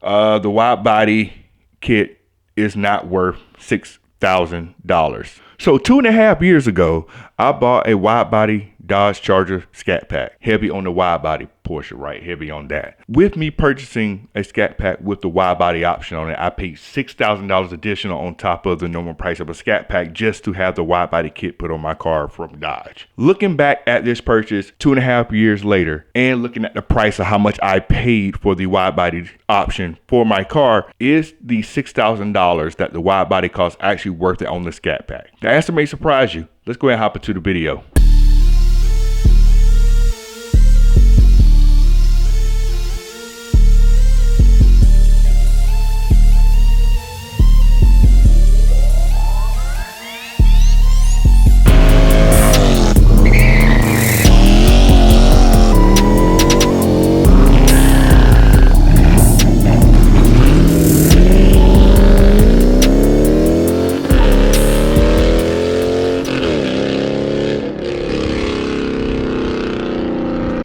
The wide body kit is not worth $6,000. So 2.5 years ago, I bought a wide body Dodge Charger Scat Pack. Heavy on the wide body portion, right? Heavy on that. With me purchasing a Scat Pack with the wide body option on it, I paid $6,000 additional on top of the normal price of a Scat Pack just to have the wide body kit put on my car from Dodge. Looking back at this purchase 2.5 years later and looking at the price of how much I paid for the wide body option for my car, is the $6,000 that the wide body cost actually worth it on the Scat Pack? The answer may surprise you. Let's go ahead and hop into the video.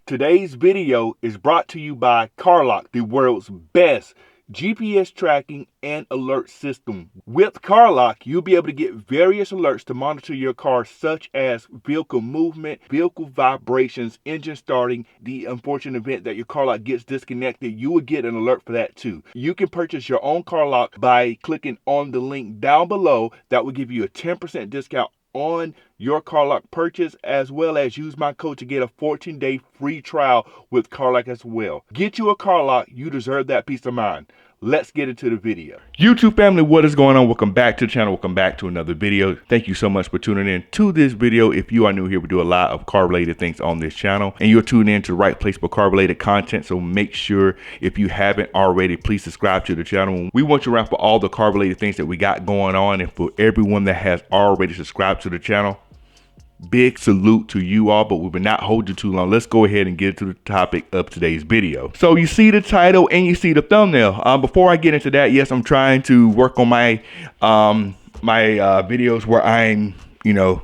Today's video is brought to you by CarLock, the world's best GPS tracking and alert system. With CarLock, you'll be able to get various alerts to monitor your car, such as vehicle movement, vehicle vibrations, engine starting. The unfortunate event that your CarLock gets disconnected, you will get an alert for that too. You can purchase your own CarLock by clicking on the link down below. That will give you a 10% discount on your CarLock purchase, as well as use my code to get a 14-day free trial with CarLock as well. Get you a CarLock. You deserve that peace of mind. Let's get into the video. YouTube family, what is going on? Welcome back to the channel. Welcome back to another video. Thank you so much for tuning in to this video. If you are new here, we do a lot of car related things on this channel, and you're tuning in to the right place for car related content. So make sure, if you haven't already, please subscribe to the channel. We want you around for all the car related things that we got going on, and for everyone that has already subscribed to the channel, big salute to you all. But we will not hold you too long. Let's go ahead and get to the topic of today's video. So you see the title and you see the thumbnail. Before I get into that, yes, I'm trying to work on my videos where I'm,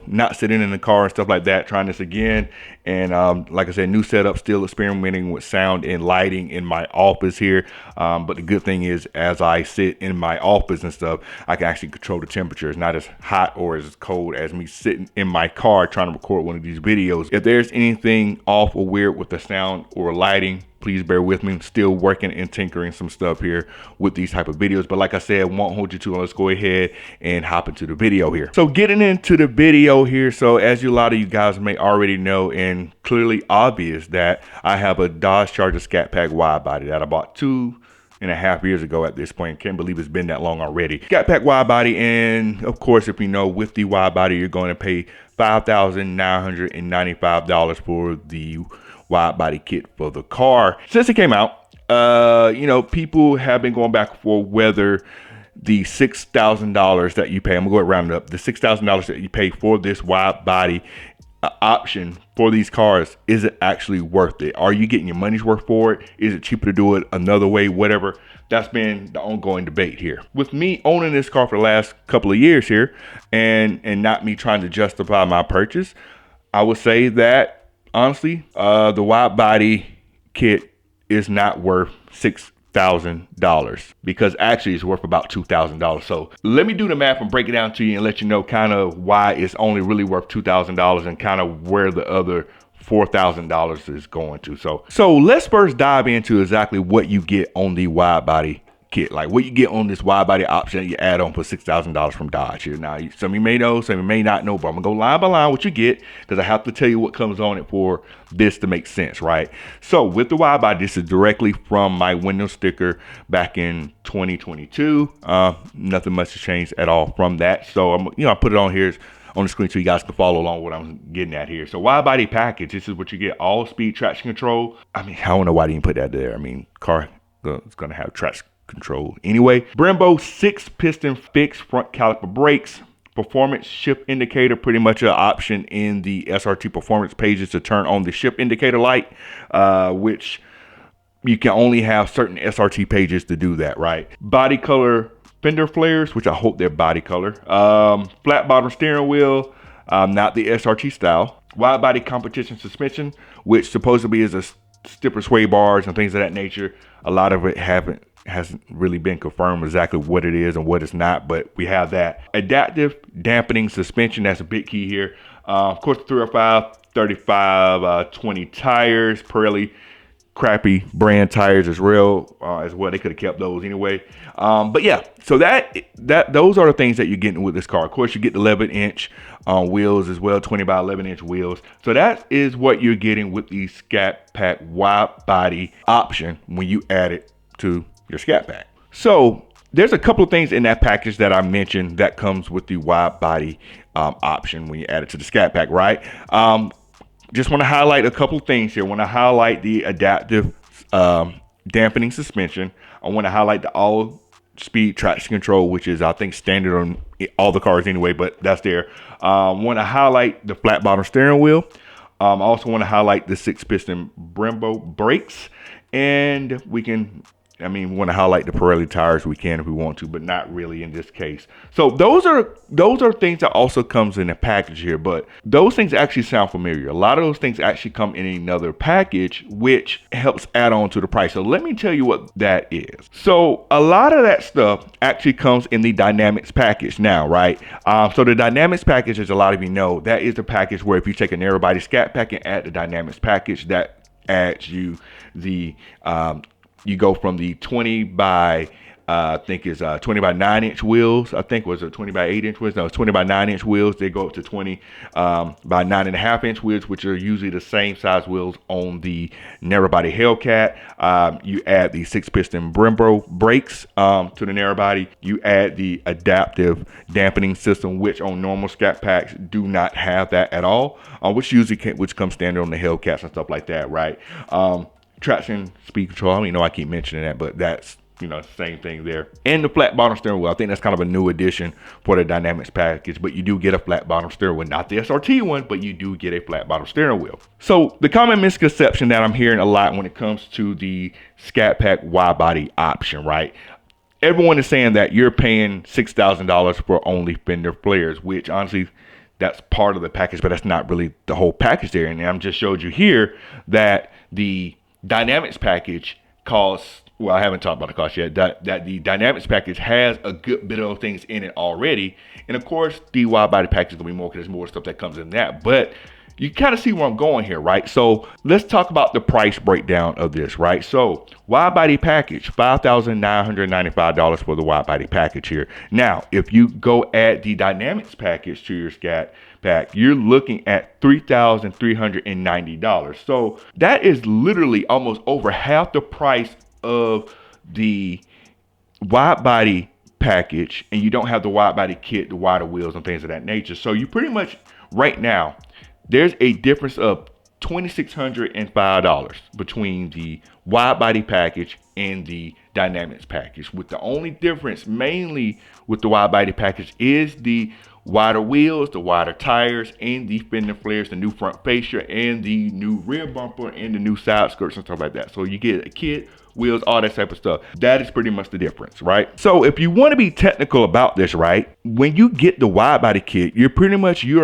not sitting in the car and stuff like that, trying this again. And like I said, new setup, still experimenting with sound and lighting in my office here. But the good thing is, as I sit in my office and stuff, I can actually control the temperature. It's not as hot or as cold as me sitting in my car trying to record one of these videos. If there's anything off or weird with the sound or lighting, please bear with me. I'm still working and tinkering some stuff here with these type of videos. But like I said, I won't hold you too long. Let's go ahead and hop into the video here. So getting into the video here. So as a lot of you guys may already know, and clearly obvious, that I have a Dodge Charger Scat Pack wide body that I bought 2.5 years ago at this point. Can't believe it's been that long already. Scat Pack wide body, and of course, if you know, with the wide body, you're going to pay $5,995 for the wide body kit for the car. Since it came out, people have been going back and forth whether the $6,000 that you pay, I'm gonna go ahead and round it up, the $6,000 that you pay for this wide body option for these cars, is it actually worth it? Are you getting your money's worth for it? Is it cheaper to do it another way? Whatever. That's been the ongoing debate here. With me owning this car for the last couple of years here, and not me trying to justify my purchase, I would say that honestly, the wide body kit is not worth $6,000, because actually it's worth about $2,000. So let me do the math and break it down to you and let you know kind of why it's only really worth $2,000 and kind of where the other $4,000 is going to. So let's first dive into exactly what you get on the wide body kit, like what you get on this wide body option that you add on for $6,000 from Dodge here. Now, some of you may know, some of you may not know, but I'm gonna go line by line what you get, because I have to tell you what comes on it for this to make sense, right? So with the wide body, this is directly from my window sticker back in 2022. Nothing much has changed at all from that. So I put it on here on the screen so you guys can follow along what I'm getting at here. So wide body package, this is what you get: all speed traction control. I don't know why they didn't put that there. Car is gonna have traction control anyway. Brembo 6-piston fixed front caliper brakes, performance shift indicator, pretty much an option in the SRT performance pages to turn on the shift indicator light, which you can only have certain SRT pages to do that, right? Body color fender flares, which I hope they're body color. Flat bottom steering wheel, not the SRT style. Wide body competition suspension, which supposedly is a stiffer sway bars and things of that nature. A lot of it haven't hasn't really been confirmed exactly what it is and what it's not, but we have that adaptive dampening suspension. That's a big key here. Of course, the 305 35 20 tires, Pirelli crappy brand tires as well. They could have kept those anyway. But yeah, so those are the things that you're getting with this car. Of course, you get the 11-inch wheels as well, 20 by 11-inch wheels. So that is what you're getting with the Scat Pack wide body option when you add it to your Scat Pack. So there's a couple of things in that package that I mentioned that comes with the wide body option when you add it to the Scat Pack, right? Just want to highlight a couple things here. I want to highlight the adaptive dampening suspension. I want to highlight the all-speed traction control, which is, I think, standard on all the cars anyway, but that's there. I want to highlight the flat bottom steering wheel. I also want to highlight the 6-piston Brembo brakes. And we want to highlight the Pirelli tires. We can if we want to, but not really in this case. So those are things that also comes in a package here, but those things actually sound familiar. A lot of those things actually come in another package, which helps add on to the price. So let me tell you what that is. So a lot of that stuff actually comes in the Dynamics package now, right? So the Dynamics package, as a lot of you know, that is the package where if you take a narrow body Scat Pack and add the Dynamics package, that adds you the you go from the 20 by I think it's 20 by 9-inch wheels. I think was it 20 by 8-inch wheels? No, it's 20 by 9-inch wheels. They go up to 20 by 9.5-inch wheels, which are usually the same size wheels on the narrow body Hellcat. You add the 6-piston Brembo brakes to the narrow body. You add the adaptive dampening system, which on normal Scat Packs do not have that at all, which comes standard on the Hellcats and stuff like that, right? Traction speed control. I keep mentioning that, but that's same thing there. And the flat bottom steering wheel. I think that's kind of a new addition for the Dynamics package, but you do get a flat bottom steering wheel, not the SRT one, but you do get a flat bottom steering wheel. So the common misconception that I'm hearing a lot when it comes to the Scat Pack wide body option, right? Everyone is saying that you're paying $6,000 for only fender flares, which honestly, that's part of the package, but that's not really the whole package there. And I'm just showed you here that the Dynamics package costs, well, I haven't talked about the cost yet, that the Dynamics package has a good bit of things in it already. And of course, the wide body package is going to be more because there's more stuff that comes in that. But you kind of see where I'm going here, right? So let's talk about the price breakdown of this, right? So wide body package, $5,995 for the wide body package here. Now, if you go add the Dynamics package to your Scat Pack, you're looking at $3,390. So that is literally almost over half the price of the wide body package, and you don't have the wide body kit, the wider wheels and things of that nature. So you pretty much right now, there's a difference of $2,605 between the wide body package and the Dynamics package, with the only difference mainly with the wide body package is the wider wheels, the wider tires, and the fender flares, the new front fascia, and the new rear bumper, and the new side skirts and stuff like that. So you get a kit, wheels, all that type of stuff. That is pretty much the difference, right? So if you want to be technical about this, right, when you get the wide body kit, you're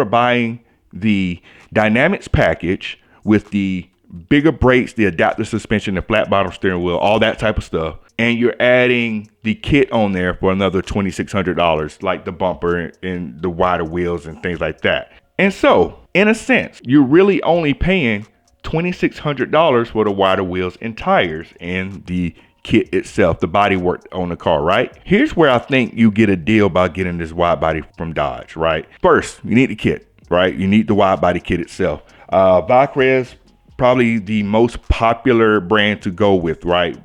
buying the Dynamics package with the bigger brakes, the adaptive suspension, the flat bottom steering wheel, all that type of stuff. And you're adding the kit on there for another $2,600, like the bumper and the wider wheels and things like that. And so, in a sense, you're really only paying $2,600 for the wider wheels and tires and the kit itself, the body work on the car, right? Here's where I think you get a deal by getting this wide body from Dodge, right? First, you need the kit, right? You need the wide body kit itself. Vicrez, probably the most popular brand to go with, right?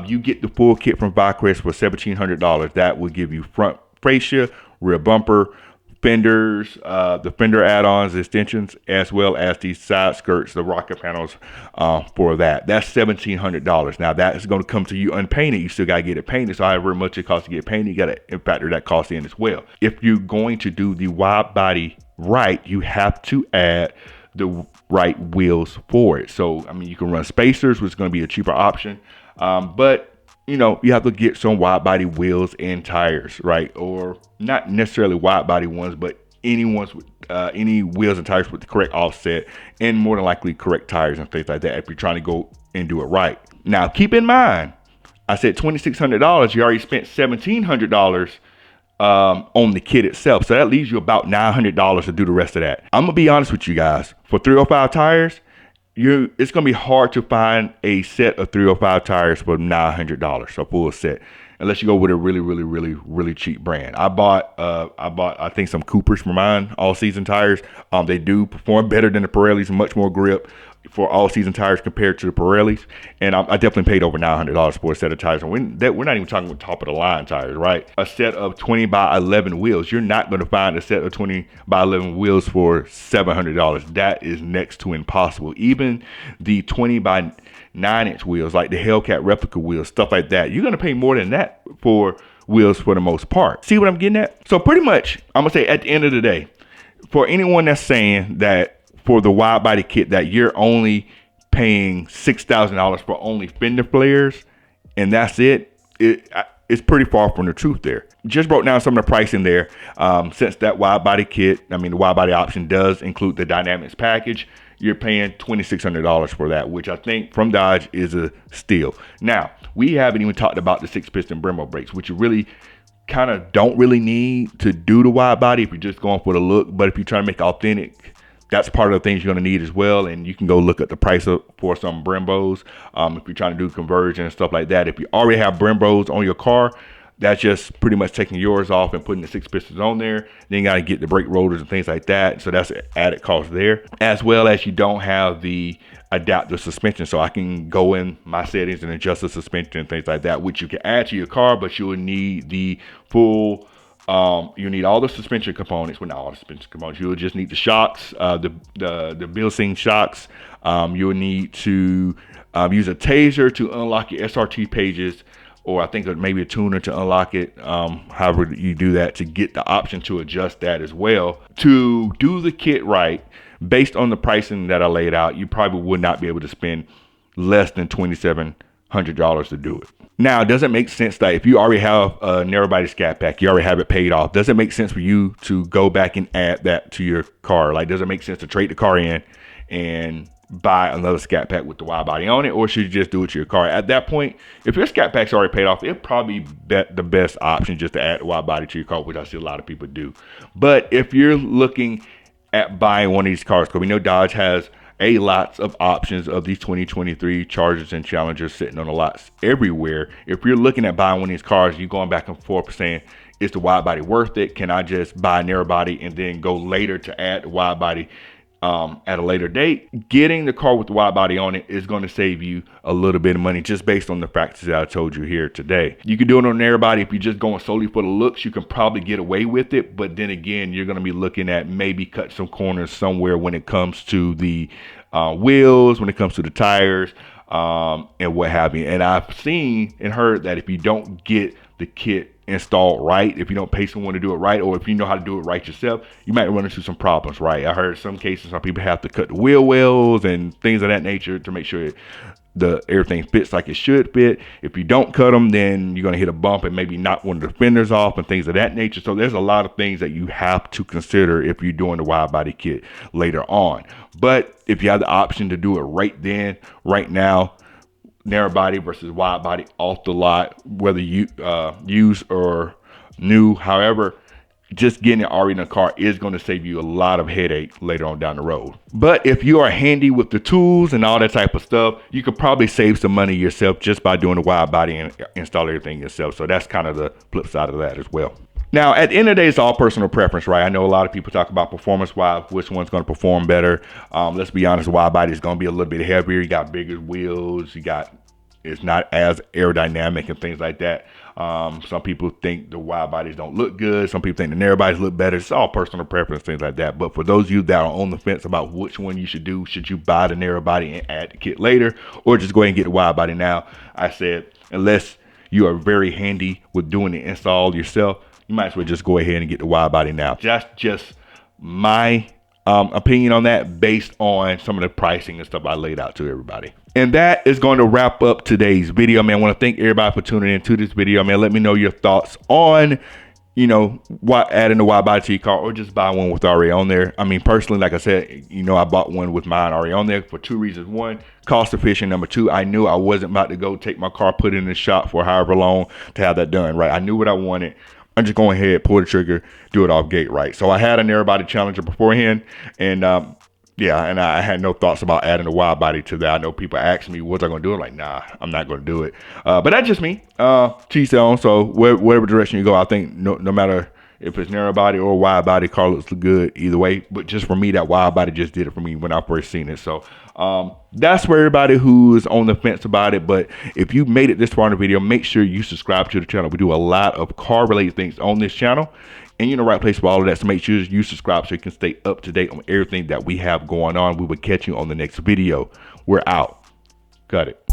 You get the full kit from Vicrez for $1,700. That will give you front fascia, rear bumper, fenders, the fender add-ons, extensions, as well as the side skirts, the rocker panels for that. That's $1,700. Now that is going to come to you unpainted. You still got to get it painted. So however much it costs to get painted, you got to factor that cost in as well. If you're going to do the wide body right, you have to add the right wheels for it. So you can run spacers, which is going to be a cheaper option, but you have to get some wide body wheels and tires, right? Or not necessarily wide body ones, but any ones with any wheels and tires with the correct offset, and more than likely correct tires and things like that if you're trying to go and do it right. Now keep in mind, I said $2,600. You already spent $1,700 on the kit itself. So that leaves you about $900 to do the rest of that. I'm gonna be honest with you guys. For 305 tires, it's gonna be hard to find a set of 305 tires for $900, a full set, unless you go with a really cheap brand. I bought I think some Coopers for mine, all season tires. They do perform better than the Pirellis, much more grip for all season tires compared to the Pirellis, and I definitely paid over $900 for a set of tires. And we're not even talking about top of the line tires, right? A set of 20 by 11 wheels. You're not going to find a set of 20 by 11 wheels for $700. That is next to impossible. Even the 20 by 9-inch wheels, like the Hellcat replica wheels, stuff like that, you're going to pay more than that for wheels for the most part. See what I'm getting at? So pretty much, I'm gonna say at the end of the day, for anyone that's saying that for the wide body kit that you're only paying $6,000 for only fender flares and that's it's pretty far from the truth there. Just broke down some of the pricing there. Since that wide body kit, the wide body option does include the Dynamics package, you're paying $2,600 for that, which I think from Dodge is a steal. Now, we haven't even talked about the 6-piston Brembo brakes, which you really kind of don't really need to do the wide body if you're just going for the look. But if you're trying to make authentic, that's part of the things you're going to need as well. And you can go look at the price for some Brembos if you're trying to do conversion and stuff like that. If you already have Brembos on your car, that's just pretty much taking yours off and putting the 6 pistons on there. Then you got to get the brake rotors and things like that. So that's an added cost there. As well as you don't have the adaptive suspension. So I can go in my settings and adjust the suspension and things like that, which you can add to your car, but you will need the full you need all the suspension components. Well, not all the suspension components. You'll just need the shocks, the Bilstein shocks. You'll need to use a taser to unlock your SRT pages, or I think maybe a tuner to unlock it. However you do that, to get the option to adjust that as well. To do the kit right, based on the pricing that I laid out, you probably would not be able to spend less than $2,700 to do it. Now, does it make sense that if you already have a narrow body Scat Pack, you already have it paid off, does it make sense for you to go back and add that to your car? Like, does it make sense to trade the car in and buy another Scat Pack with the wide body on it, or should you just do it to your car? At that point, if your Scat Pack's already paid off, it'd probably be the best option just to add the wide body to your car, which I see a lot of people do. But if you're looking at buying one of these cars, because we know Dodge has lots of options of these 2023 Chargers and Challengers sitting on the lots everywhere. If you're looking at buying one of these cars, you're going back and forth saying, is the wide body worth it? Can I just buy a narrow body and then go later to add the wide body at a later date? Getting the car with the wide body on it is going to save you a little bit of money, just based on the factors that I told you here today. You can do it on a narrow body. If you're just going solely for the looks, you can probably get away with it, but then again, you're going to be looking at maybe cut some corners somewhere when it comes to the wheels, when it comes to the tires, and what have you. And I've seen and heard that if you don't get the kit installed right, if you don't pay someone to do it right, or if you know how to do it right yourself, you might run into some problems, right? I heard some cases some people have to cut the wheel wells and things of that nature to make sure everything fits like it should fit. If you don't cut them, then you're going to hit a bump and maybe knock one of the fenders off and things of that nature. So there's a lot of things that you have to consider if you're doing the wide body kit later on. But if you have the option to do it right then, right now, narrow body versus wide body off the lot, whether you use or new, however, just getting it already in a car is going to save you a lot of headache later on down the road. But if you are handy with the tools and all that type of stuff, you could probably save some money yourself just by doing the wide body and install everything yourself. So that's kind of the flip side of that as well. Now, at the end of the day, it's all personal preference, right? I know a lot of people talk about performance-wise, which one's going to perform better. Let's be honest, wide body is going to be a little bit heavier. You got bigger wheels. It's not as aerodynamic and things like that. Some people think the wide bodies don't look good. Some people think the narrow bodies look better. It's all personal preference, things like that. But for those of you that are on the fence about which one you should do, should you buy the narrow body and add the kit later, or just go ahead and get the wide body now? I said, unless you are very handy with doing the install yourself, you might as well just go ahead and get the wide body now. That's just my opinion on that, based on some of the pricing and stuff I laid out to everybody. And that is going to wrap up today's video, man. I want to thank everybody for tuning into this video, man. Let me know your thoughts on you know, adding the wide body to your car, or just buy one with already on there. I mean, personally, like I said, you know, I bought one with mine already on there for 2 reasons. One, cost efficient. Number two, I knew I wasn't about to go take my car, put it in the shop for however long to have that done, right? I knew what I wanted. I'm just going ahead, pull the trigger, do it off gate, right? So I had a narrow body Challenger beforehand, and yeah, and I had no thoughts about adding a wide body to that. I know people ask me, "What's I going to do?" I'm like, nah, I'm not going to do it. But that's just me. To each their own. So whatever direction you go, I think no matter if it's narrow body or wide body, car looks good either way. But just for me, that wide body just did it for me when I first seen it. So that's for everybody who's on the fence about it. But if you made it this far in the video, make sure you subscribe to the channel. We do a lot of car related things on this channel, and you're in the right place for all of that. So make sure you subscribe so you can stay up to date on everything that we have going on. We will catch you on the next video. We're out. Got it.